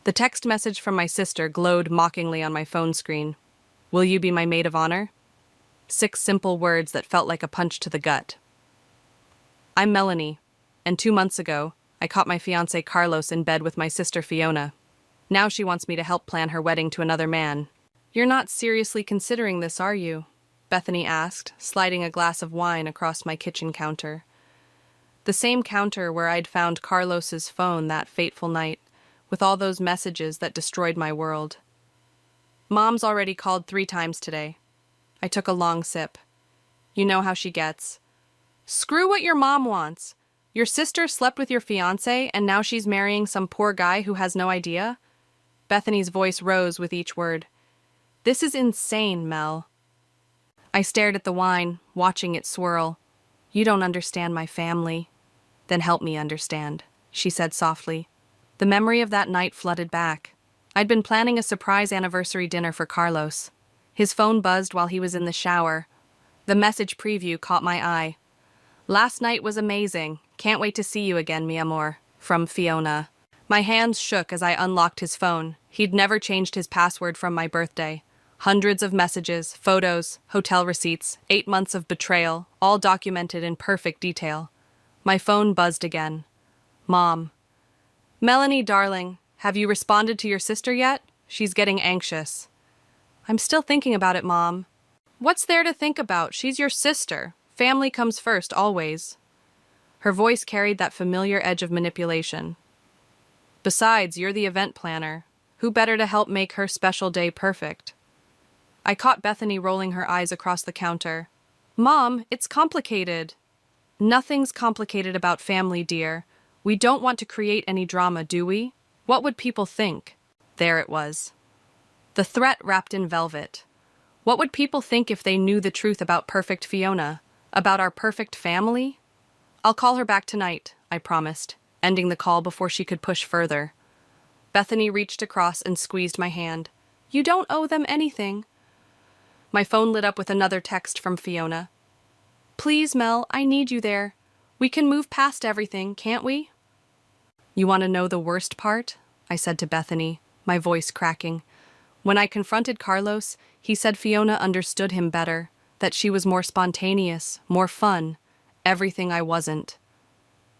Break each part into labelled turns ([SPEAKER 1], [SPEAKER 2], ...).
[SPEAKER 1] The text message from my sister glowed mockingly on my phone screen. Will you be my maid of honor? 6 simple words that felt like a punch to the gut. I'm Melanie, and 2 months ago, I caught my fiancé Carlos in bed with my sister Fiona. Now she wants me to help plan her wedding to another man. You're not seriously considering this, are you? Bethany asked, sliding a glass of wine across my kitchen counter. The same counter where I'd found Carlos's phone that fateful night, with all those messages that destroyed my world. Mom's already called 3 times today. I took a long sip. You know how she gets. Screw what your mom wants. Your sister slept with your fiancé and now she's marrying some poor guy who has no idea? Bethany's voice rose with each word. This is insane, Mel. I stared at the wine, watching it swirl. You don't understand my family. Then help me understand, she said softly. The memory of that night flooded back. I'd been planning a surprise anniversary dinner for Carlos. His phone buzzed while he was in the shower. The message preview caught my eye. Last night was amazing. Can't wait to see you again, mi amor. From Fiona. My hands shook as I unlocked his phone. He'd never changed his password from my birthday. Hundreds of messages, photos, hotel receipts, 8 months of betrayal, all documented in perfect detail. My phone buzzed again. Mom. Melanie, darling, have you responded to your sister yet? She's getting anxious. I'm still thinking about it, Mom. What's there to think about? She's your sister. Family comes first, always. Her voice carried that familiar edge of manipulation. Besides, you're the event planner. Who better to help make her special day perfect? I caught Bethany rolling her eyes across the counter. Mom, it's complicated. Nothing's complicated about family, dear. We don't want to create any drama, do we? What would people think? There it was. The threat wrapped in velvet. What would people think if they knew the truth about perfect Fiona? About our perfect family? I'll call her back tonight, I promised, ending the call before she could push further. Bethany reached across and squeezed my hand. You don't owe them anything. My phone lit up with another text from Fiona. Please, Mel, I need you there. We can move past everything, can't we? You want to know the worst part? I said to Bethany, my voice cracking. When I confronted Carlos, he said Fiona understood him better, that she was more spontaneous, more fun, everything I wasn't.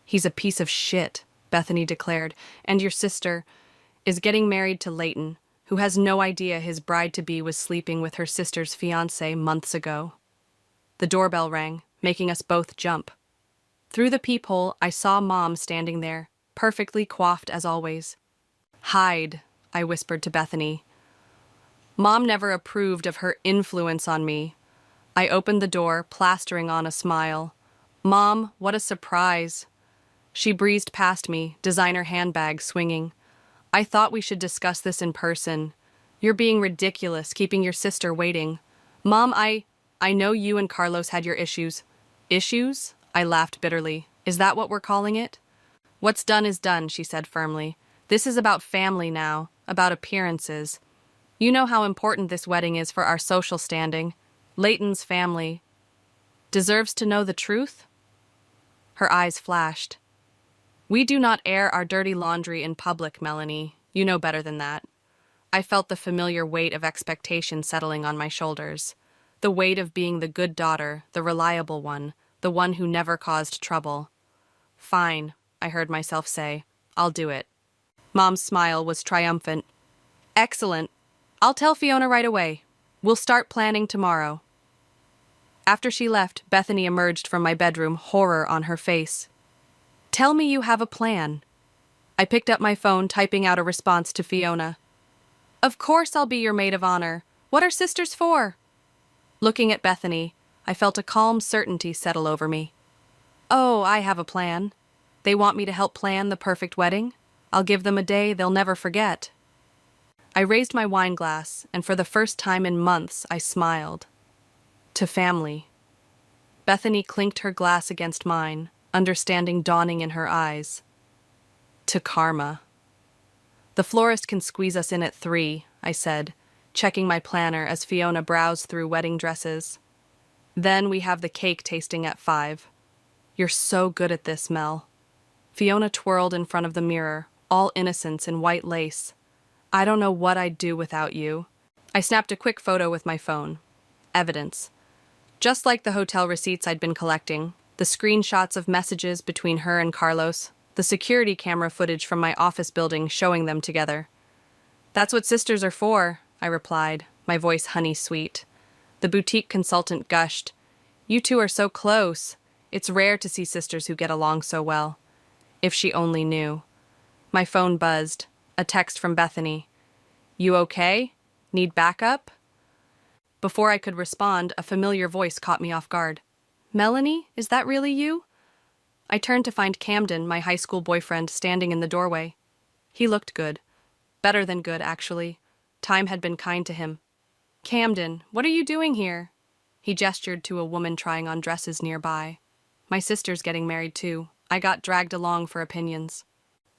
[SPEAKER 1] He's a piece of shit, Bethany declared, and your sister is getting married to Leighton, who has no idea his bride-to-be was sleeping with her sister's fiancé months ago. The doorbell rang, making us both jump. Through the peephole, I saw Mom standing there, perfectly coiffed as always. Hide, I whispered to Bethany. Mom never approved of her influence on me. I opened the door, plastering on a smile. Mom, what a surprise. She breezed past me, designer handbag swinging. I thought we should discuss this in person. You're being ridiculous, keeping your sister waiting. Mom, I know you and Carlos had your issues. Issues? I laughed bitterly. Is that what we're calling it? What's done is done, she said firmly. This is about family now, about appearances. You know how important this wedding is for our social standing. Leighton's family deserves to know the truth? Her eyes flashed. We do not air our dirty laundry in public, Melanie. You know better than that. I felt the familiar weight of expectation settling on my shoulders. The weight of being the good daughter, the reliable one, the one who never caused trouble. Fine, I heard myself say. I'll do it. Mom's smile was triumphant. Excellent. I'll tell Fiona right away. We'll start planning tomorrow. After she left, Bethany emerged from my bedroom, horror on her face. Tell me you have a plan. I picked up my phone, typing out a response to Fiona. Of course I'll be your maid of honor. What are sisters for? Looking at Bethany, I felt a calm certainty settle over me. Oh, I have a plan. They want me to help plan the perfect wedding? I'll give them a day they'll never forget. I raised my wine glass, and for the first time in months, I smiled. To family. Bethany clinked her glass against mine, understanding dawning in her eyes. To karma. The florist can squeeze us in at 3, I said, checking my planner as Fiona browsed through wedding dresses. Then we have the cake tasting at 5. You're so good at this, Mel. Fiona twirled in front of the mirror, all innocence in white lace. I don't know what I'd do without you. I snapped a quick photo with my phone. Evidence. Just like the hotel receipts I'd been collecting, the screenshots of messages between her and Carlos, the security camera footage from my office building showing them together. That's what sisters are for, I replied, my voice honey-sweet. The boutique consultant gushed. You two are so close. It's rare to see sisters who get along so well. If she only knew. My phone buzzed. A text from Bethany. You okay? Need backup? Before I could respond, a familiar voice caught me off guard. Melanie, is that really you? I turned to find Camden, my high school boyfriend, standing in the doorway. He looked good. Better than good, actually. Time had been kind to him. Camden, what are you doing here? He gestured to a woman trying on dresses nearby. My sister's getting married too. I got dragged along for opinions.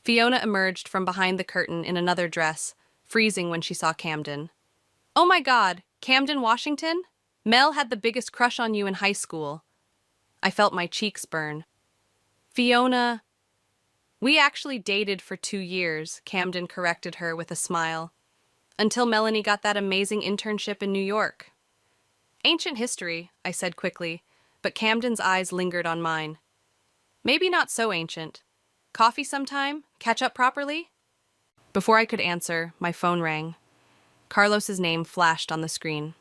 [SPEAKER 1] Fiona emerged from behind the curtain in another dress, freezing when she saw Camden. Oh my God, Camden Washington? Mel had the biggest crush on you in high school. I felt my cheeks burn. Fiona... We actually dated for 2 years, Camden corrected her with a smile. Until Melanie got that amazing internship in New York. Ancient history, I said quickly, but Camden's eyes lingered on mine. Maybe not so ancient. Coffee sometime? Catch up properly? Before I could answer, my phone rang. Carlos's name flashed on the screen.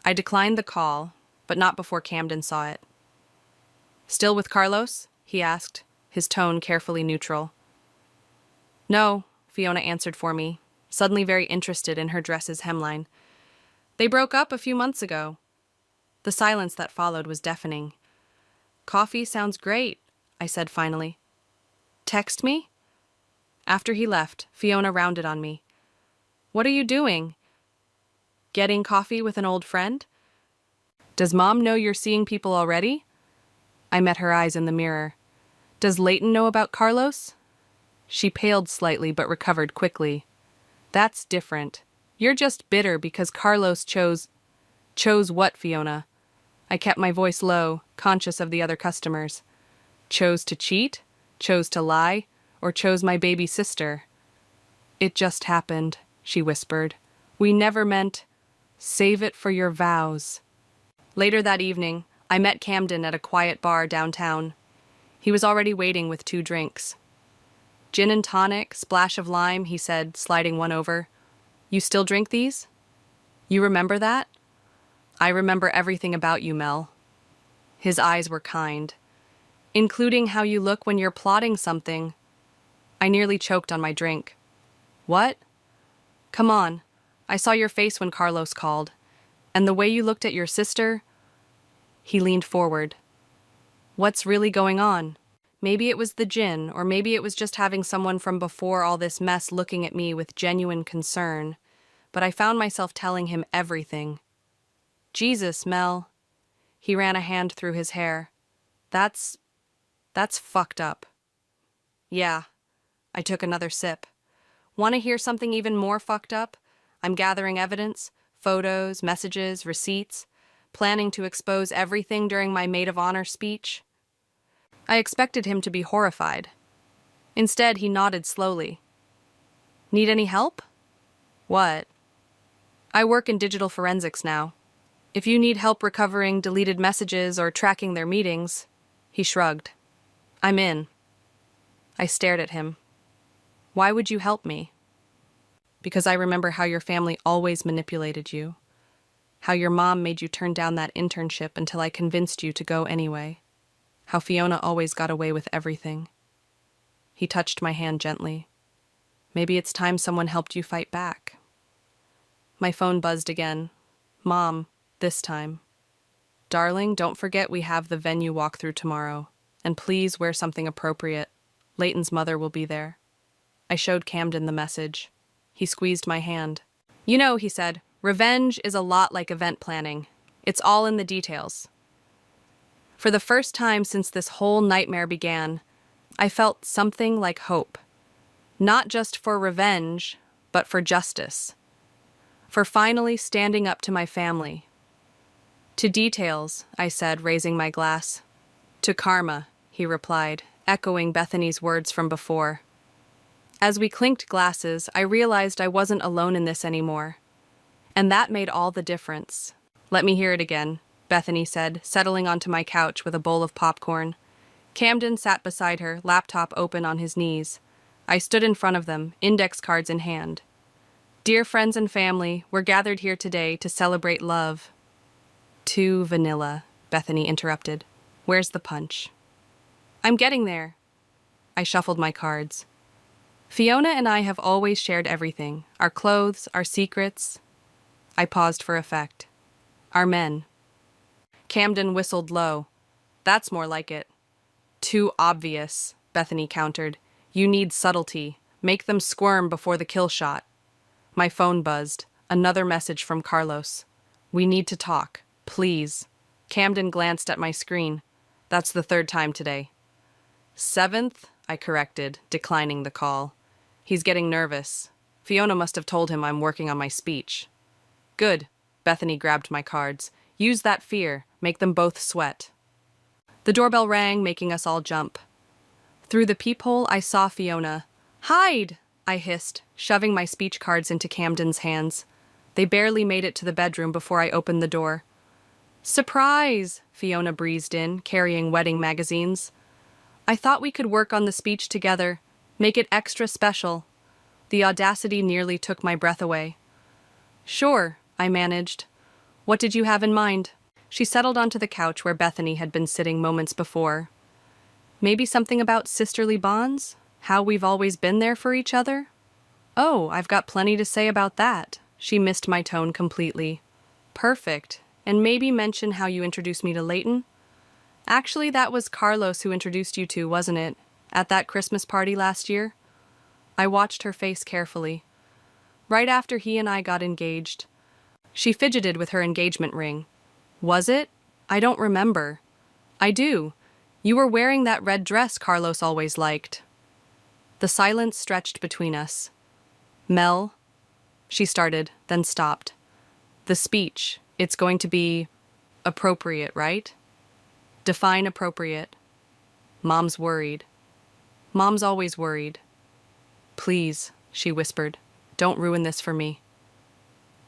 [SPEAKER 1] I declined the call, but not before Camden saw it. Still with Carlos? He asked, his tone carefully neutral. No, Fiona answered for me, suddenly very interested in her dress's hemline. They broke up a few months ago. The silence that followed was deafening. Coffee sounds great, I said finally. Text me? After he left, Fiona rounded on me. What are you doing? Getting coffee with an old friend? Does Mom know you're seeing people already? I met her eyes in the mirror. Does Leighton know about Carlos? She paled slightly but recovered quickly. That's different. You're just bitter because Carlos chose... Chose what, Fiona? I kept my voice low, conscious of the other customers. Chose to cheat? Chose to lie? Or chose my baby sister? It just happened, she whispered. We never meant... Save it for your vows. Later that evening, I met Camden at a quiet bar downtown. He was already waiting with 2 drinks. Gin and tonic, splash of lime, he said, sliding one over. You still drink these? You remember that? I remember everything about you, Mel. His eyes were kind. Including how you look when you're plotting something. I nearly choked on my drink. What? Come on. I saw your face when Carlos called. And the way you looked at your sister... He leaned forward. What's really going on? Maybe it was the gin, or maybe it was just having someone from before all this mess looking at me with genuine concern. But I found myself telling him everything. Jesus, Mel. He ran a hand through his hair. That's fucked up. Yeah. I took another sip. Want to hear something even more fucked up? I'm gathering evidence, photos, messages, receipts, planning to expose everything during my maid of honor speech. I expected him to be horrified. Instead, he nodded slowly. Need any help? What? I work in digital forensics now. If you need help recovering deleted messages or tracking their meetings, he shrugged. I'm in. I stared at him. Why would you help me? Because I remember how your family always manipulated you. How your mom made you turn down that internship until I convinced you to go anyway. How Fiona always got away with everything. He touched my hand gently. Maybe it's time someone helped you fight back. My phone buzzed again. Mom, this time. Darling, don't forget we have the venue walkthrough tomorrow. And please wear something appropriate. Leighton's mother will be there. I showed Camden the message. He squeezed my hand. You know, he said, revenge is a lot like event planning. It's all in the details. For the first time since this whole nightmare began, I felt something like hope. Not just for revenge, but for justice. For finally standing up to my family. To details, I said, raising my glass. To karma, he replied, echoing Bethany's words from before. As we clinked glasses, I realized I wasn't alone in this anymore. And that made all the difference. Let me hear it again, Bethany said, settling onto my couch with a bowl of popcorn. Camden sat beside her, laptop open on his knees. I stood in front of them, index cards in hand. Dear friends and family, we're gathered here today to celebrate love. Too vanilla, Bethany interrupted. Where's the punch? I'm getting there. I shuffled my cards. Fiona and I have always shared everything, our clothes, our secrets. I paused for effect. Our men. Camden whistled low. That's more like it. Too obvious, Bethany countered. You need subtlety. Make them squirm before the kill shot. My phone buzzed. Another message from Carlos. We need to talk. Please. Camden glanced at my screen. That's the third time today. Seventh, I corrected, declining the call. He's getting nervous. Fiona must have told him I'm working on my speech. Good. Bethany grabbed my cards. Use that fear. Make them both sweat. The doorbell rang, making us all jump. Through the peephole, I saw Fiona. Hide! I hissed, shoving my speech cards into Camden's hands. They barely made it to the bedroom before I opened the door. Surprise! Fiona breezed in, carrying wedding magazines. I thought we could work on the speech together, make it extra special. The audacity nearly took my breath away. Sure, I managed. What did you have in mind? She settled onto the couch where Bethany had been sitting moments before. Maybe something about sisterly bonds? How we've always been there for each other? Oh, I've got plenty to say about that. She missed my tone completely. Perfect. And maybe mention how you introduced me to Leighton? Actually, that was Carlos who introduced you two, wasn't it? At that Christmas party last year? I watched her face carefully. Right after he and I got engaged. She fidgeted with her engagement ring. Was it? I don't remember. I do. You were wearing that red dress Carlos always liked. The silence stretched between us. Mel, she started, then stopped. The speech, it's going to be appropriate, right? Define appropriate. Mom's worried. Mom's always worried. Please, she whispered, don't ruin this for me.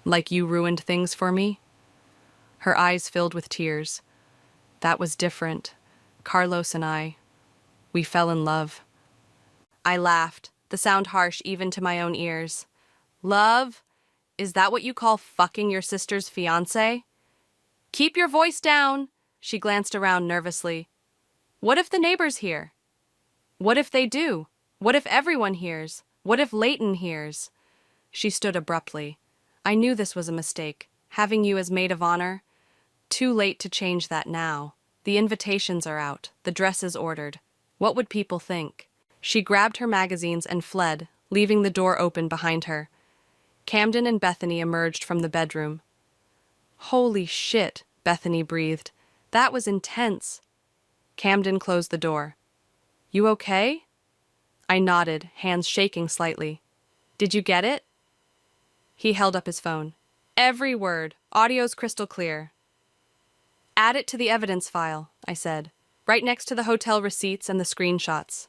[SPEAKER 1] Like you ruined things for me? Her eyes filled with tears. That was different. Carlos and I, we fell in love. I laughed, the sound harsh even to my own ears. Love? Is that what you call fucking your sister's fiancé? Keep your voice down. She glanced around nervously. What if the neighbors hear? What if they do? What if everyone hears? What if Leighton hears? She stood abruptly. I knew this was a mistake. Having you as maid of honor? Too late to change that now. The invitations are out. The dress is ordered. What would people think? She grabbed her magazines and fled, leaving the door open behind her. Camden and Bethany emerged from the bedroom. Holy shit, Bethany breathed. That was intense. Camden closed the door. You okay? I nodded, hands shaking slightly. Did you get it? He held up his phone. Every word. Audio's crystal clear. Add it to the evidence file, I said, right next to the hotel receipts and the screenshots.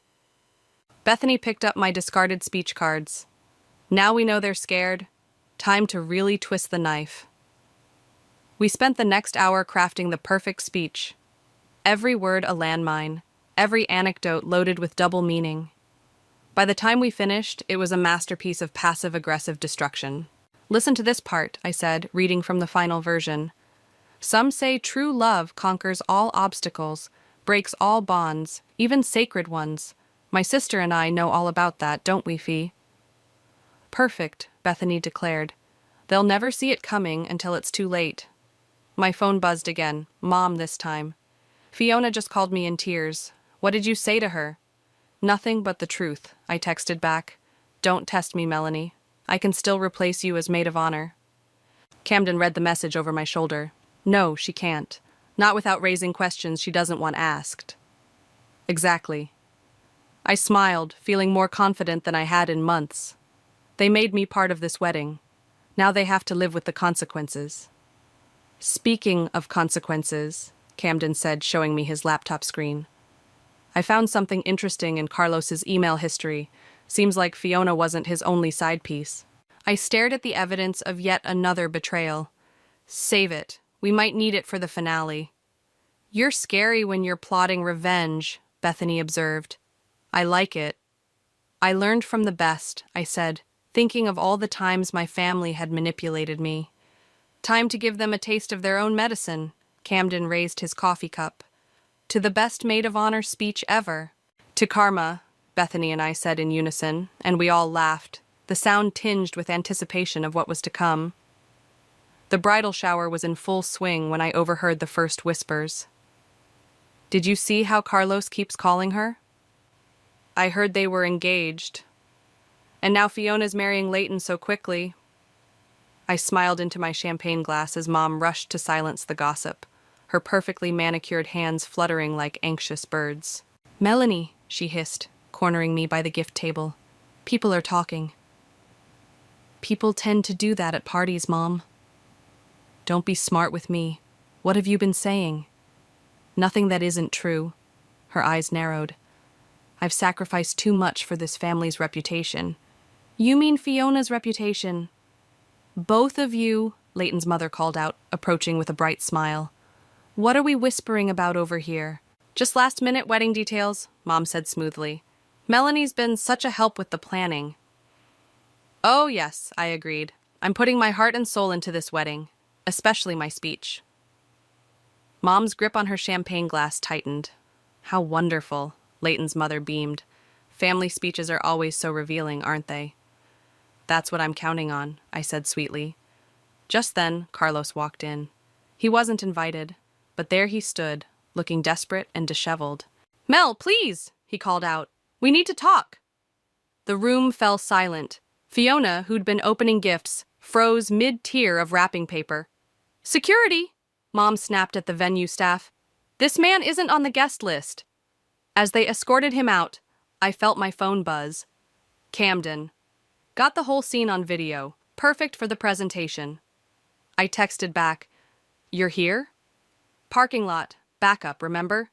[SPEAKER 1] Bethany picked up my discarded speech cards. Now we know they're scared. Time to really twist the knife. We spent the next hour crafting the perfect speech. Every word a landmine, every anecdote loaded with double meaning. By the time we finished, it was a masterpiece of passive-aggressive destruction. Listen to this part, I said, reading from the final version. Some say true love conquers all obstacles, breaks all bonds, even sacred ones. My sister and I know all about that, don't we, Fee? Perfect, Bethany declared. They'll never see it coming until it's too late. My phone buzzed again, Mom this time. Fiona just called me in tears. What did you say to her? Nothing but the truth, I texted back. Don't test me, Melanie. I can still replace you as maid of honor. Camden read the message over my shoulder. No, she can't. Not without raising questions she doesn't want asked. Exactly. I smiled, feeling more confident than I had in months. They made me part of this wedding. Now they have to live with the consequences. Speaking of consequences, Camden said, showing me his laptop screen. I found something interesting in Carlos's email history, Seems like Fiona wasn't his only side piece. I stared at the evidence of yet another betrayal. Save it. We might need it for the finale. You're scary when you're plotting revenge, Bethany observed. I like it. I learned from the best, I said, thinking of all the times my family had manipulated me. Time to give them a taste of their own medicine. Camden raised his coffee cup. To the best maid of honor speech ever. To karma, Bethany and I said in unison, and we all laughed, the sound tinged with anticipation of what was to come. The bridal shower was in full swing when I overheard the first whispers. Did you see how Carlos keeps calling her? I heard they were engaged. And now Fiona's marrying Leighton so quickly. I smiled into my champagne glass as Mom rushed to silence the gossip, her perfectly manicured hands fluttering like anxious birds. Melanie, she hissed, cornering me by the gift table. People are talking. People tend to do that at parties, Mom. Don't be smart with me. What have you been saying? Nothing that isn't true. Her eyes narrowed. I've sacrificed too much for this family's reputation. You mean Fiona's reputation? Both of you, Leighton's mother called out, approaching with a bright smile. What are we whispering about over here? Just last-minute wedding details, Mom said smoothly. Melanie's been such a help with the planning. Oh, yes, I agreed. I'm putting my heart and soul into this wedding, especially my speech. Mom's grip on her champagne glass tightened. How wonderful, Leighton's mother beamed. Family speeches are always so revealing, aren't they? That's what I'm counting on, I said sweetly. Just then, Carlos walked in. He wasn't invited, but there he stood, looking desperate and disheveled. Mel, please, he called out. We need to talk. The room fell silent. Fiona, who'd been opening gifts, froze mid-tier of wrapping paper. Security! Mom snapped at the venue staff. This man isn't on the guest list. As they escorted him out, I felt my phone buzz. Camden. Got the whole scene on video. Perfect for the presentation. I texted back. You're here? Parking lot. Backup, remember?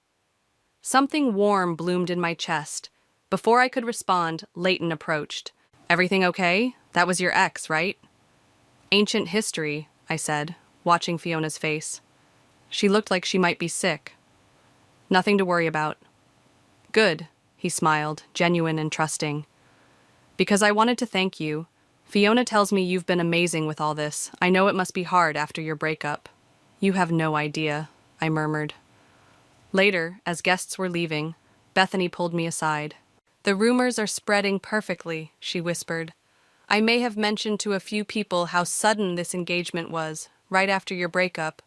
[SPEAKER 1] Something warm bloomed in my chest. Before I could respond, Leighton approached. Everything okay? That was your ex, right? Ancient history, I said, watching Fiona's face. She looked like she might be sick. Nothing to worry about. Good, he smiled, genuine and trusting. Because I wanted to thank you. Fiona tells me you've been amazing with all this. I know it must be hard after your breakup. You have no idea, I murmured. Later, as guests were leaving, Bethany pulled me aside. The rumors are spreading perfectly, she whispered. I may have mentioned to a few people how sudden this engagement was, right after your breakup.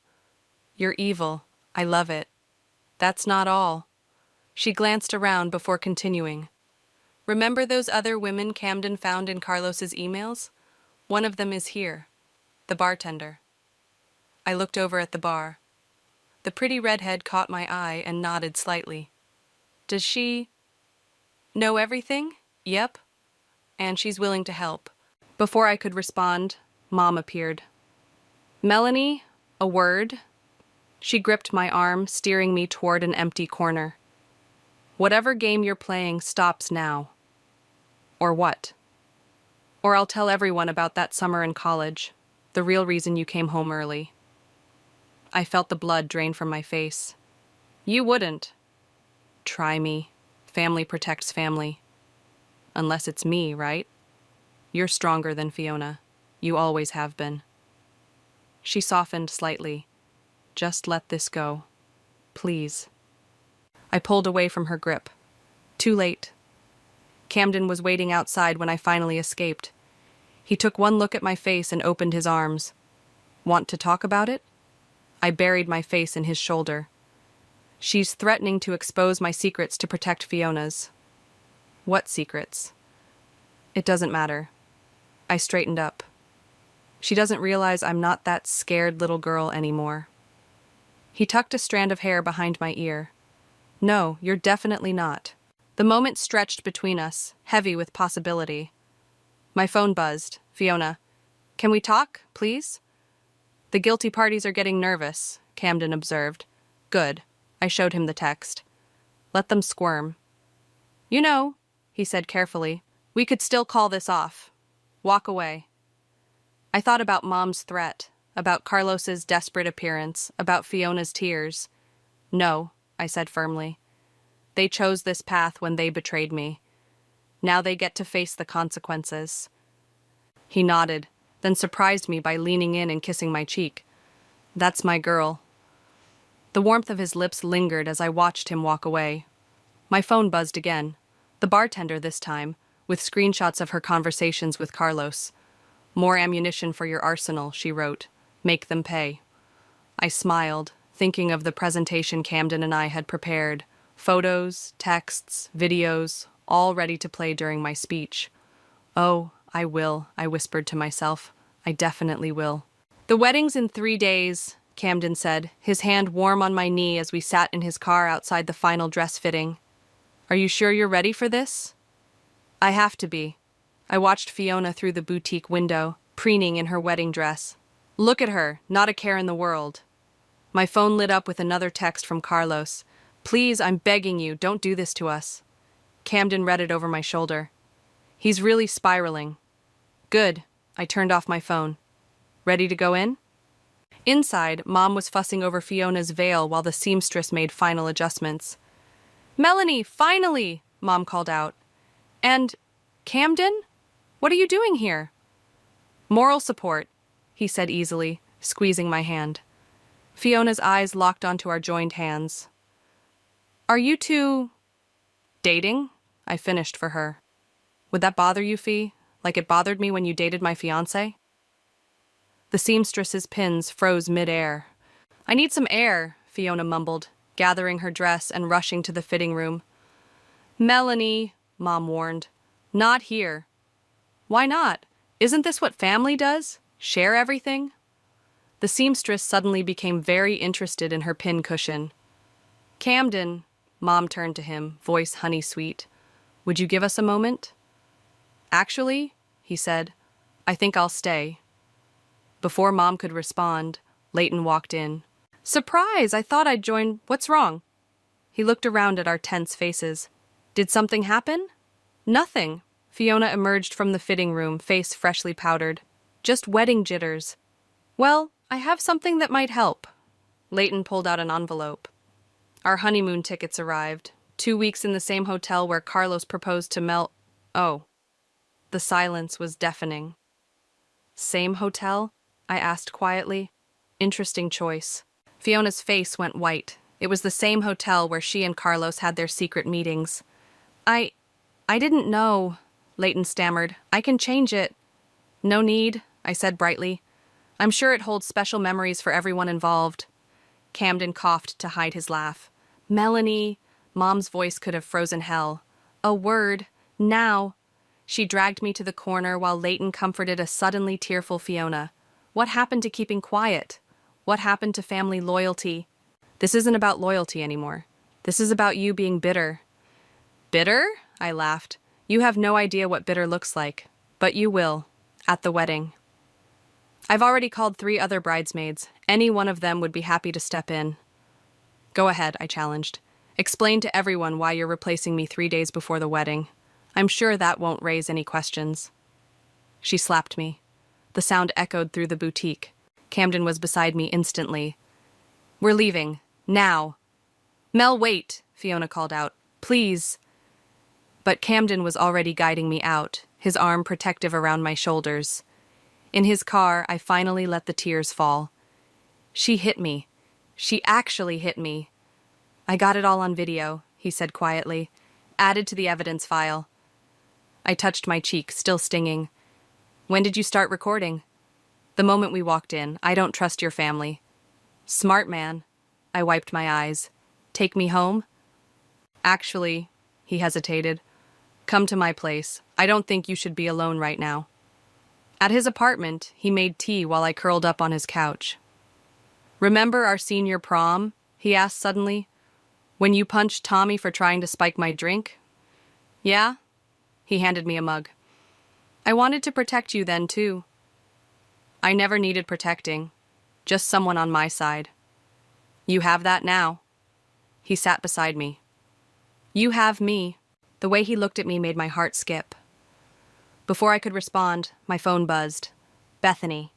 [SPEAKER 1] You're evil. I love it. That's not all. She glanced around before continuing. Remember those other women Camden found in Carlos's emails? One of them is here, the bartender. I looked over at the bar. The pretty redhead caught my eye and nodded slightly. Does she know everything? Yep. And she's willing to help. Before I could respond, Mom appeared. Melanie, a word. She gripped my arm, steering me toward an empty corner. Whatever game you're playing stops now. Or what? Or I'll tell everyone about that summer in college, the real reason you came home early. I felt the blood drain from my face. You wouldn't. Try me. Family protects family. Unless it's me, right? You're stronger than Fiona. You always have been. She softened slightly. Just let this go. Please. I pulled away from her grip. Too late. Camden was waiting outside when I finally escaped. He took one look at my face and opened his arms. Want to talk about it? I buried my face in his shoulder. She's threatening to expose my secrets to protect Fiona's. What secrets? It doesn't matter. I straightened up. She doesn't realize I'm not that scared little girl anymore. He tucked a strand of hair behind my ear. No, you're definitely not. The moment stretched between us, heavy with possibility. My phone buzzed. Fiona. Can we talk, please? The guilty parties are getting nervous, Camden observed. Good. I showed him the text. Let them squirm. You know, he said carefully, We could still call this off. Walk away. I thought about Mom's threat, about Carlos's desperate appearance, about Fiona's tears. No, I said firmly. They chose this path when they betrayed me. Now they get to face the consequences. He nodded, then surprised me by leaning in and kissing my cheek. That's my girl. The warmth of his lips lingered as I watched him walk away. My phone buzzed again. The bartender this time, with screenshots of her conversations with Carlos. More ammunition for your arsenal, she wrote. Make them pay. I smiled, thinking of the presentation Camden and I had prepared. Photos, texts, videos, all ready to play during my speech. Oh, I will, I whispered to myself. I definitely will. The wedding's in 3 days, Camden said, his hand warm on my knee as we sat in his car outside the final dress fitting. Are you sure you're ready for this? I have to be. I watched Fiona through the boutique window, preening in her wedding dress. Look at her, not a care in the world. My phone lit up with another text from Carlos. Please, I'm begging you, don't do this to us. Camden read it over my shoulder. He's really spiraling. Good. I turned off my phone. Ready to go in? Inside, Mom was fussing over Fiona's veil while the seamstress made final adjustments. Melanie, finally! Mom called out. And, Camden? What are you doing here? Moral support, he said easily, squeezing my hand. Fiona's eyes locked onto our joined hands. Are you two... dating? I finished for her. Would that bother you, Fee? Like it bothered me when you dated my fiancé? The seamstress's pins froze mid-air. I need some air, Fiona mumbled, gathering her dress and rushing to the fitting room. Melanie, Mom warned. Not here. Why not? Isn't this what family does? Share everything? The seamstress suddenly became very interested in her pin cushion. Camden, Mom turned to him, voice honey-sweet. Would you give us a moment? Actually, he said, I think I'll stay. Before Mom could respond, Leighton walked in. Surprise! I thought I'd join. What's wrong? He looked around at our tense faces. Did something happen? Nothing. Fiona emerged from the fitting room, face freshly powdered. Just wedding jitters. Well, I have something that might help. Leighton pulled out an envelope. Our honeymoon tickets arrived. 2 weeks in the same hotel where Carlos proposed to Mel. Oh. The silence was deafening. Same hotel? I asked quietly. Interesting choice. Fiona's face went white. It was the same hotel where she and Carlos had their secret meetings. I didn't know, Leighton stammered. I can change it. No need, I said brightly. I'm sure it holds special memories for everyone involved. Camden coughed to hide his laugh. Melanie, Mom's voice could have frozen hell. A word, now. She dragged me to the corner while Leighton comforted a suddenly tearful Fiona. What happened to keeping quiet? What happened to family loyalty? This isn't about loyalty anymore. This is about you being bitter. Bitter? I laughed. You have no idea what bitter looks like. But you will. At the wedding. I've already called 3 other bridesmaids. Any one of them would be happy to step in. Go ahead, I challenged. Explain to everyone why you're replacing me 3 days before the wedding. I'm sure that won't raise any questions. She slapped me. The sound echoed through the boutique. Camden was beside me instantly. We're leaving. Now. Mel, wait, Fiona called out. Please. But Camden was already guiding me out, his arm protective around my shoulders. In his car, I finally let the tears fall. She hit me. She actually hit me. I got it all on video, he said quietly. Added to the evidence file. I touched my cheek, still stinging. When did you start recording? The moment we walked in. I don't trust your family. Smart man. I wiped my eyes. Take me home? Actually, he hesitated. Come to my place. I don't think you should be alone right now. At his apartment, he made tea while I curled up on his couch. Remember our senior prom? He asked suddenly. When you punched Tommy for trying to spike my drink? Yeah? He handed me a mug. I wanted to protect you then, too. I never needed protecting. Just someone on my side. You have that now. He sat beside me. You have me. The way he looked at me made my heart skip. Before I could respond, my phone buzzed. Bethany.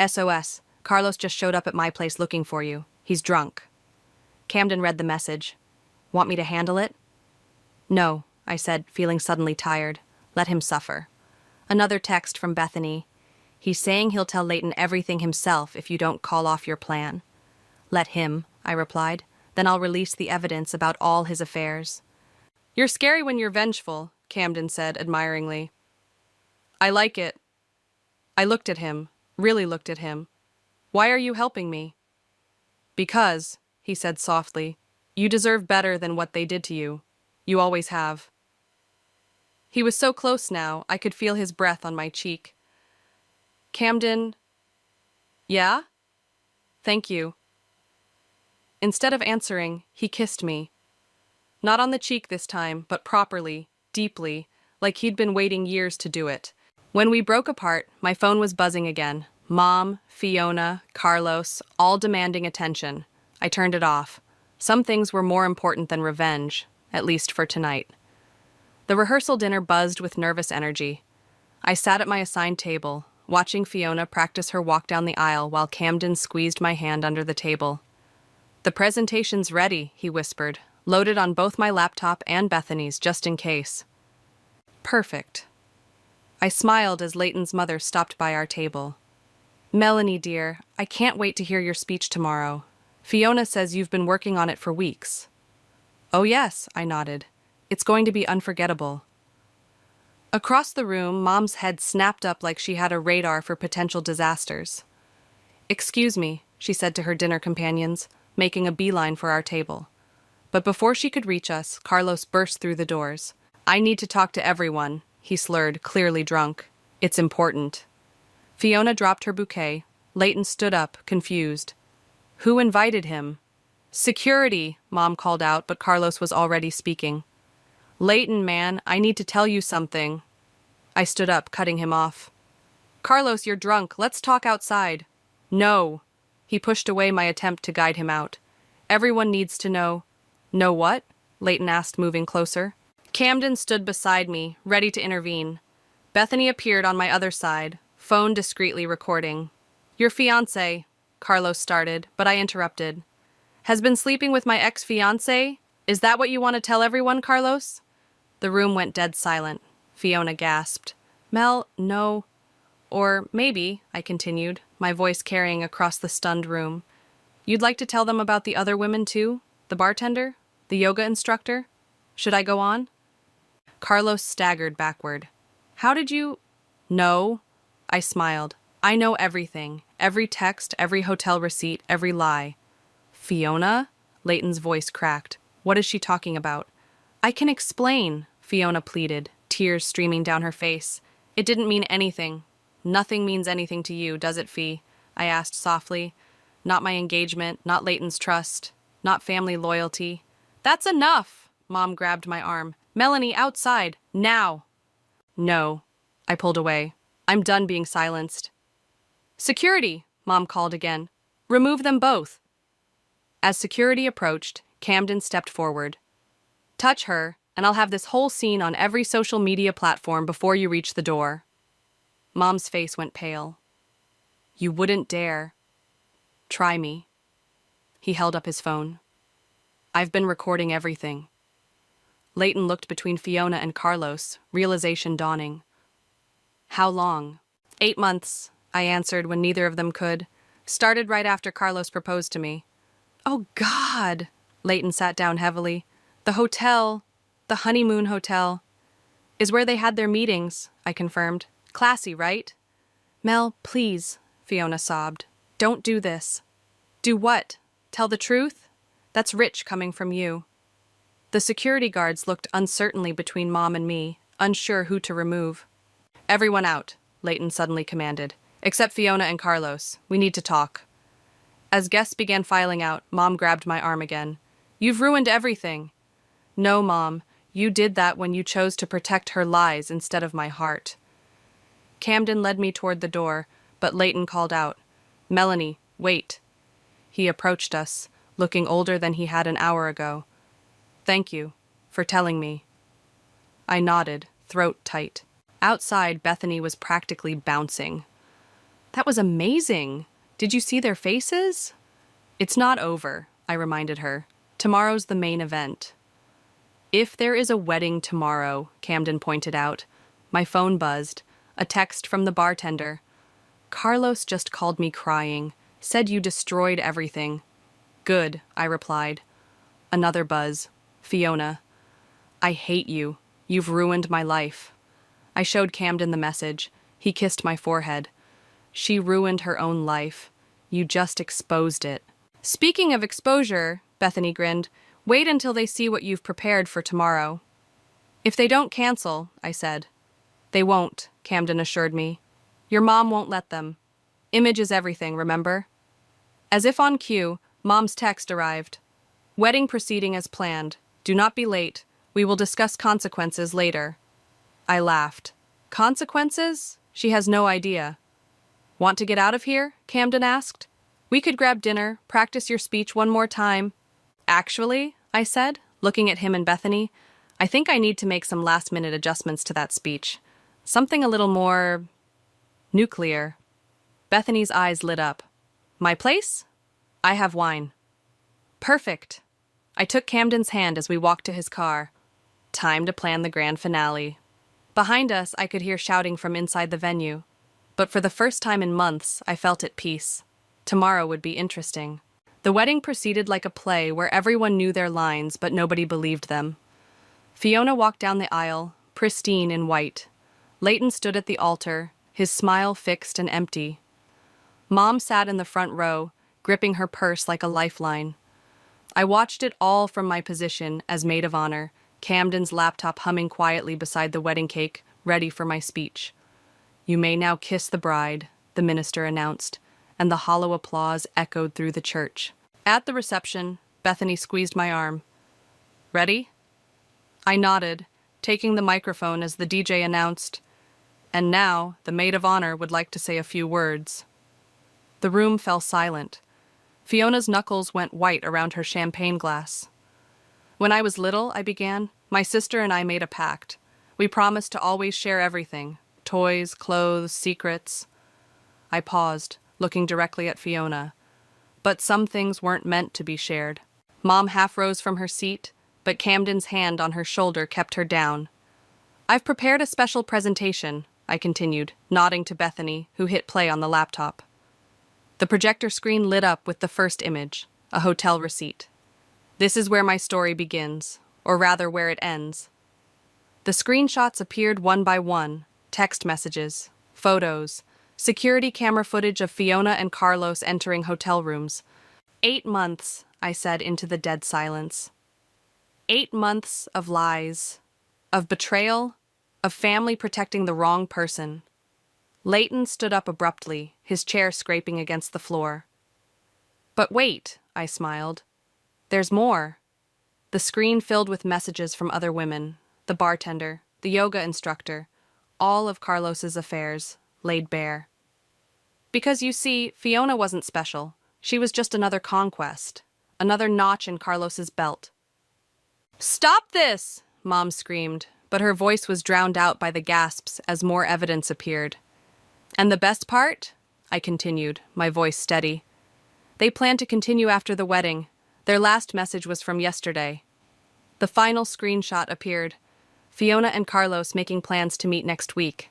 [SPEAKER 1] SOS. Carlos just showed up at my place looking for you. He's drunk. Camden read the message. Want me to handle it? No, I said, feeling suddenly tired. Let him suffer. Another text from Bethany. He's saying he'll tell Leighton everything himself if you don't call off your plan. Let him, I replied. Then I'll release the evidence about all his affairs. You're scary when you're vengeful, Camden said admiringly. I like it. I looked at him, really looked at him. Why are you helping me? Because, he said softly, you deserve better than what they did to you. You always have. He was so close now, I could feel his breath on my cheek. Camden. Yeah? Thank you. Instead of answering, he kissed me. Not on the cheek this time, but properly, deeply, like he'd been waiting years to do it. When we broke apart, my phone was buzzing again. Mom, Fiona, Carlos, all demanding attention. I turned it off. Some things were more important than revenge, at least for tonight. The rehearsal dinner buzzed with nervous energy. I sat at my assigned table, watching Fiona practice her walk down the aisle while Camden squeezed my hand under the table. The presentation's ready, he whispered, loaded on both my laptop and Bethany's just in case. Perfect. I smiled as Leighton's mother stopped by our table. Melanie, dear, I can't wait to hear your speech tomorrow. Fiona says you've been working on it for weeks. Oh yes, I nodded. It's going to be unforgettable. Across the room, Mom's head snapped up like she had a radar for potential disasters. Excuse me, she said to her dinner companions, making a beeline for our table. But before she could reach us, Carlos burst through the doors. I need to talk to everyone, he slurred, clearly drunk. It's important. Fiona dropped her bouquet. Leighton stood up, confused. Who invited him? Security, Mom called out, but Carlos was already speaking. Leighton, man, I need to tell you something. I stood up, cutting him off. Carlos, you're drunk. Let's talk outside. No. He pushed away my attempt to guide him out. Everyone needs to know. Know what? Leighton asked, moving closer. Camden stood beside me, ready to intervene. Bethany appeared on my other side, phone discreetly recording. Your fiancé, Carlos started, but I interrupted. Has been sleeping with my ex-fiancé? Is that what you want to tell everyone, Carlos? The room went dead silent. Fiona gasped. Mel, no. Or maybe, I continued, my voice carrying across the stunned room. You'd like to tell them about the other women too? The bartender? The yoga instructor? Should I go on? Carlos staggered backward. How did you... No. I smiled. I know everything. Every text, every hotel receipt, every lie. Fiona? Leighton's voice cracked. What is she talking about? I can explain, Fiona pleaded, tears streaming down her face. It didn't mean anything. Nothing means anything to you, does it, Fee? I asked softly. Not my engagement, not Leighton's trust, not family loyalty. That's enough! Mom grabbed my arm. Melanie, outside, now! No. I pulled away. I'm done being silenced. Security, Mom called again. Remove them both. As security approached, Camden stepped forward. Touch her, and I'll have this whole scene on every social media platform before you reach the door. Mom's face went pale. You wouldn't dare. Try me. He held up his phone. I've been recording everything. Leighton looked between Fiona and Carlos, realization dawning. How long? 8 months, I answered when neither of them could. Started right after Carlos proposed to me. Oh, God! Leighton sat down heavily. The hotel, the honeymoon hotel, is where they had their meetings, I confirmed. Classy, right? Mel, please, Fiona sobbed. Don't do this. Do what? Tell the truth? That's rich coming from you. The security guards looked uncertainly between Mom and me, unsure who to remove. Everyone out, Leighton suddenly commanded. Except Fiona and Carlos. We need to talk. As guests began filing out, Mom grabbed my arm again. You've ruined everything. No, Mom. You did that when you chose to protect her lies instead of my heart. Camden led me toward the door, but Leighton called out. Melanie, wait. He approached us, looking older than he had an hour ago. Thank you for telling me. I nodded, throat tight. Outside, Bethany was practically bouncing. That was amazing. Did you see their faces? It's not over, I reminded her. Tomorrow's the main event. If there is a wedding tomorrow, Camden pointed out. My phone buzzed. A text from the bartender. Carlos just called me crying. Said you destroyed everything. Good, I replied. Another buzz. Fiona. I hate you. You've ruined my life. I showed Camden the message. He kissed my forehead. She ruined her own life. You just exposed it. Speaking of exposure, Bethany grinned, wait until they see what you've prepared for tomorrow. If they don't cancel, I said. They won't, Camden assured me. Your mom won't let them. Image is everything, remember? As if on cue, Mom's text arrived. Wedding proceeding as planned. Do not be late. We will discuss consequences later. I laughed. Consequences? She has no idea. Want to get out of here? Camden asked. We could grab dinner, practice your speech one more time. Actually, I said, looking at him and Bethany, I think I need to make some last-minute adjustments to that speech. Something a little more nuclear. Bethany's eyes lit up. My place? I have wine. Perfect. I took Camden's hand as we walked to his car. Time to plan the grand finale. Behind us, I could hear shouting from inside the venue. But for the first time in months, I felt at peace. Tomorrow would be interesting. The wedding proceeded like a play where everyone knew their lines, but nobody believed them. Fiona walked down the aisle, pristine in white. Leighton stood at the altar, his smile fixed and empty. Mom sat in the front row, gripping her purse like a lifeline. I watched it all from my position as maid of honor, Camden's laptop humming quietly beside the wedding cake, ready for my speech. You may now kiss the bride, the minister announced, and the hollow applause echoed through the church. At the reception, Bethany squeezed my arm. Ready? I nodded, taking the microphone as the DJ announced, and now the maid of honor would like to say a few words. The room fell silent. Fiona's knuckles went white around her champagne glass. When I was little, I began, my sister and I made a pact. We promised to always share everything, toys, clothes, secrets. I paused, looking directly at Fiona. But some things weren't meant to be shared. Mom half rose from her seat, but Camden's hand on her shoulder kept her down. I've prepared a special presentation, I continued, nodding to Bethany, who hit play on the laptop. The projector screen lit up with the first image, a hotel receipt. This is where my story begins, or rather where it ends. The screenshots appeared one by one, text messages, photos, security camera footage of Fiona and Carlos entering hotel rooms. 8 months, I said into the dead silence. 8 months of lies, of betrayal, of family protecting the wrong person. Leighton stood up abruptly, his chair scraping against the floor. But wait, I smiled. There's more. The screen filled with messages from other women, the bartender, the yoga instructor, all of Carlos's affairs, laid bare. Because you see, Fiona wasn't special. She was just another conquest, another notch in Carlos's belt. Stop this! Mom screamed, but her voice was drowned out by the gasps as more evidence appeared. And the best part? I continued, my voice steady. They plan to continue after the wedding. Their last message was from yesterday. The final screenshot appeared. Fiona and Carlos making plans to meet next week.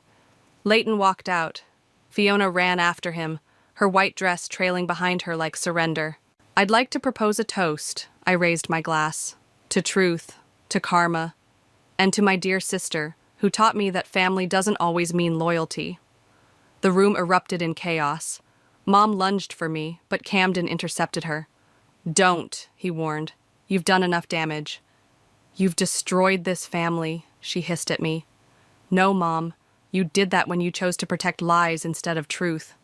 [SPEAKER 1] Leighton walked out. Fiona ran after him, her white dress trailing behind her like surrender. I'd like to propose a toast, I raised my glass. To truth, to karma, and to my dear sister, who taught me that family doesn't always mean loyalty. The room erupted in chaos. Mom lunged for me, but Camden intercepted her. Don't, he warned. You've done enough damage. You've destroyed this family, she hissed at me. No, Mom. You did that when you chose to protect lies instead of truth.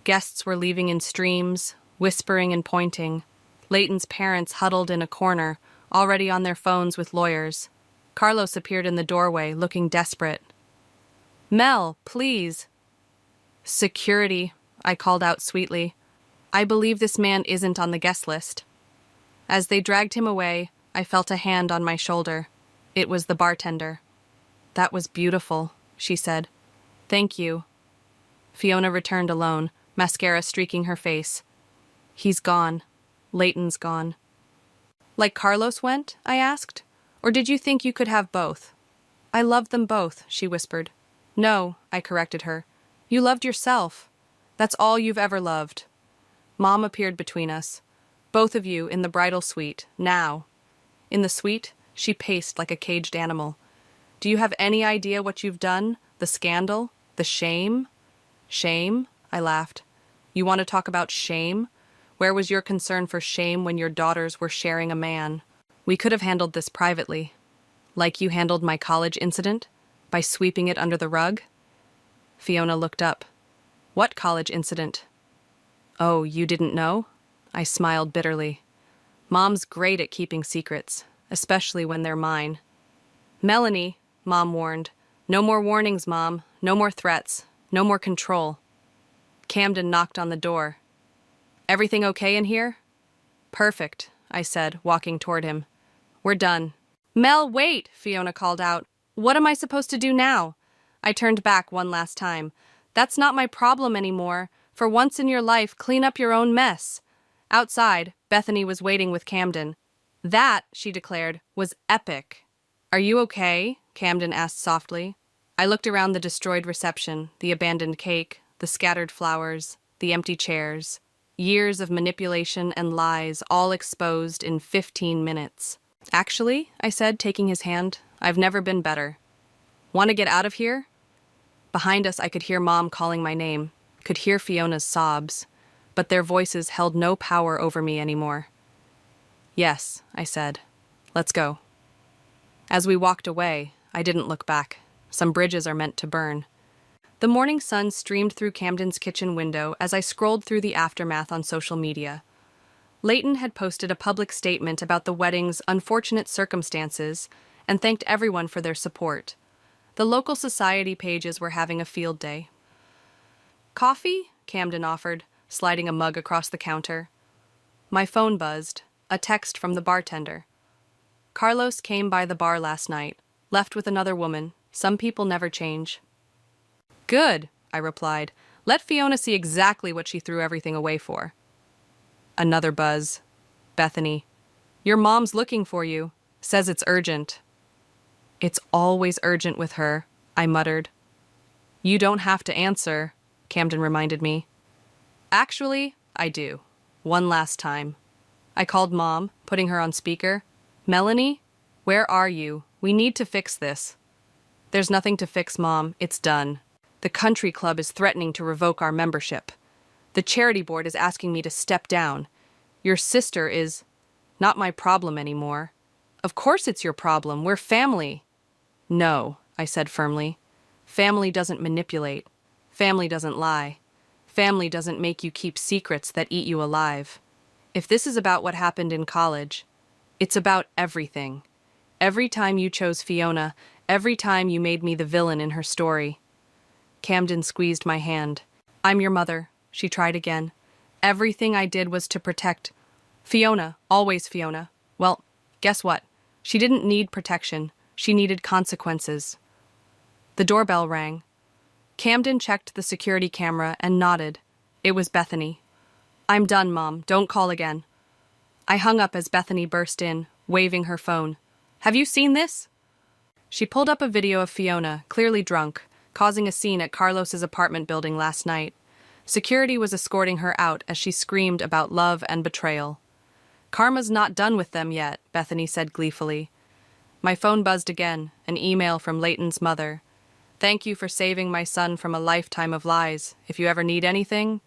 [SPEAKER 1] Guests were leaving in streams, whispering and pointing. Leighton's parents huddled in a corner, already on their phones with lawyers. Carlos appeared in the doorway, looking desperate. Mel, please. Security, I called out sweetly. I believe this man isn't on the guest list. As they dragged him away, I felt a hand on my shoulder. It was the bartender. That was beautiful, she said. Thank you. Fiona returned alone, mascara streaking her face. He's gone. Leighton's gone. Like Carlos went? I asked. Or did you think you could have both? I loved them both, she whispered. No, I corrected her. You loved yourself. That's all you've ever loved. Mom appeared between us. Both of you in the bridal suite, now. In the suite, she paced like a caged animal. Do you have any idea what you've done? The scandal? The shame? Shame? I laughed. You want to talk about shame? Where was your concern for shame when your daughters were sharing a man? We could have handled this privately. Like you handled my college incident? By sweeping it under the rug? Fiona looked up. What college incident? Oh, you didn't know? I smiled bitterly. Mom's great at keeping secrets, especially when they're mine. Melanie, Mom warned. No more warnings, Mom. No more threats. No more control. Camden knocked on the door. Everything okay in here? Perfect, I said, walking toward him. We're done. Mel, wait, Fiona called out. What am I supposed to do now? I turned back one last time. That's not my problem anymore. For once in your life, clean up your own mess. Outside, Bethany was waiting with Camden. That, she declared, was epic. Are you okay? Camden asked softly. I looked around the destroyed reception, the abandoned cake, the scattered flowers, the empty chairs. Years of manipulation and lies, all exposed in 15 minutes. Actually, I said, taking his hand, I've never been better. Want to get out of here? Behind us, I could hear Mom calling my name, could hear Fiona's sobs, but their voices held no power over me anymore. Yes, I said. Let's go. As we walked away, I didn't look back. Some bridges are meant to burn. The morning sun streamed through Camden's kitchen window as I scrolled through the aftermath on social media. Leighton had posted a public statement about the wedding's unfortunate circumstances and thanked everyone for their support. The local society pages were having a field day. Coffee? Camden offered, sliding a mug across the counter. My phone buzzed, a text from the bartender. Carlos came by the bar last night, left with another woman. Some people never change. Good, I replied. Let Fiona see exactly what she threw everything away for. Another buzz. Bethany. Your mom's looking for you. Says it's urgent. It's always urgent with her, I muttered. You don't have to answer, Camden reminded me. Actually, I do. One last time. I called Mom, putting her on speaker. Melanie, where are you? We need to fix this. There's nothing to fix, Mom. It's done. The country club is threatening to revoke our membership. The charity board is asking me to step down. Your sister is not my problem anymore. Of course it's your problem. We're family. No, I said firmly. Family doesn't manipulate. Family doesn't lie. Family doesn't make you keep secrets that eat you alive. If this is about what happened in college, it's about everything. Every time you chose Fiona, every time you made me the villain in her story. Camden squeezed my hand. I'm your mother, she tried again. Everything I did was to protect Fiona, always Fiona. Well, guess what? She didn't need protection. She needed consequences. The doorbell rang. Camden checked the security camera and nodded. It was Bethany. I'm done, Mom. Don't call again. I hung up as Bethany burst in, waving her phone. Have you seen this? She pulled up a video of Fiona, clearly drunk, causing a scene at Carlos's apartment building last night. Security was escorting her out as she screamed about love and betrayal. Karma's not done with them yet, Bethany said gleefully. My phone buzzed again, an email from Leighton's mother. Thank you for saving my son from a lifetime of lies. If you ever need anything,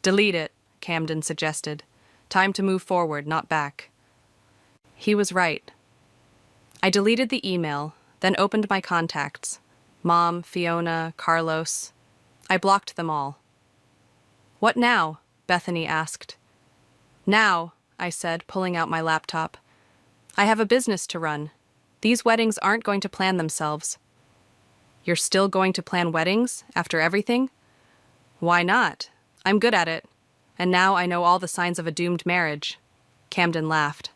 [SPEAKER 1] delete it, Camden suggested. Time to move forward, not back. He was right. I deleted the email, then opened my contacts. Mom, Fiona, Carlos. I blocked them all. What now? Bethany asked. Now, I said, pulling out my laptop. I have a business to run. These weddings aren't going to plan themselves. You're still going to plan weddings after everything? Why not? I'm good at it. And now I know all the signs of a doomed marriage. Camden laughed.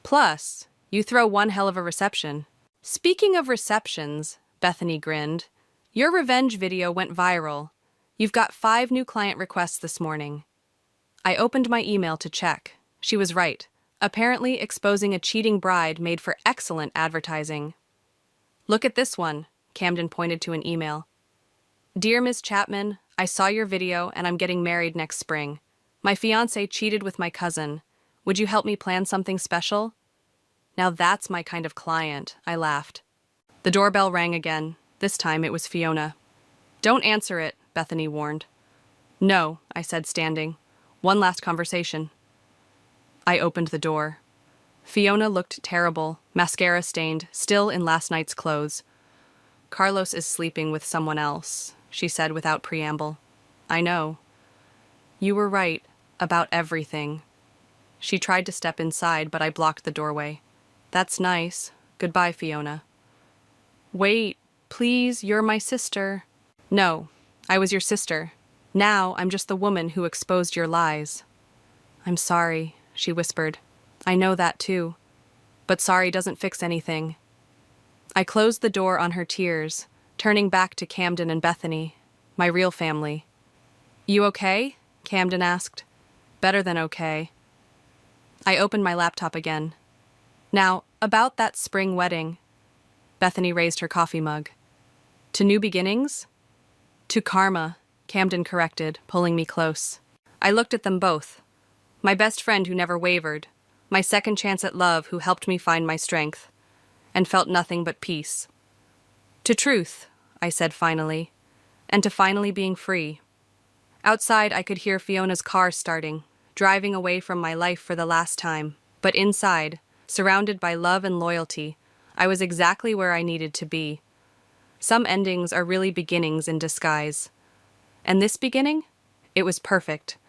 [SPEAKER 1] Plus, you throw one hell of a reception. Speaking of receptions, Bethany grinned, Your revenge video went viral. You've got 5 new client requests this morning. I opened my email to check. She was right. Apparently, exposing a cheating bride made for excellent advertising. Look at this one, Camden pointed to an email. Dear Ms. Chapman, I saw your video and I'm getting married next spring. My fiancé cheated with my cousin. Would you help me plan something special? Now that's my kind of client, I laughed. The doorbell rang again. This time it was Fiona. Don't answer it, Bethany warned. No, I said, standing. One last conversation. I opened the door. Fiona looked terrible, mascara stained, still in last night's clothes. Carlos is sleeping with someone else, she said without preamble. I know. You were right about everything. She tried to step inside, but I blocked the doorway. That's nice. Goodbye, Fiona. Wait, please, you're my sister. No, I was your sister. Now I'm just the woman who exposed your lies. I'm sorry, she whispered. I know that too. But sorry doesn't fix anything. I closed the door on her tears, turning back to Camden and Bethany, my real family. You okay? Camden asked. Better than okay. I opened my laptop again. Now, about that spring wedding. Bethany raised her coffee mug. To new beginnings? To karma, Camden corrected, pulling me close. I looked at them both. My best friend who never wavered, my second chance at love who helped me find my strength, and felt nothing but peace. To truth, I said finally, and to finally being free. Outside, I could hear Fiona's car starting, driving away from my life for the last time, but inside, surrounded by love and loyalty, I was exactly where I needed to be. Some endings are really beginnings in disguise. And this beginning? It was perfect.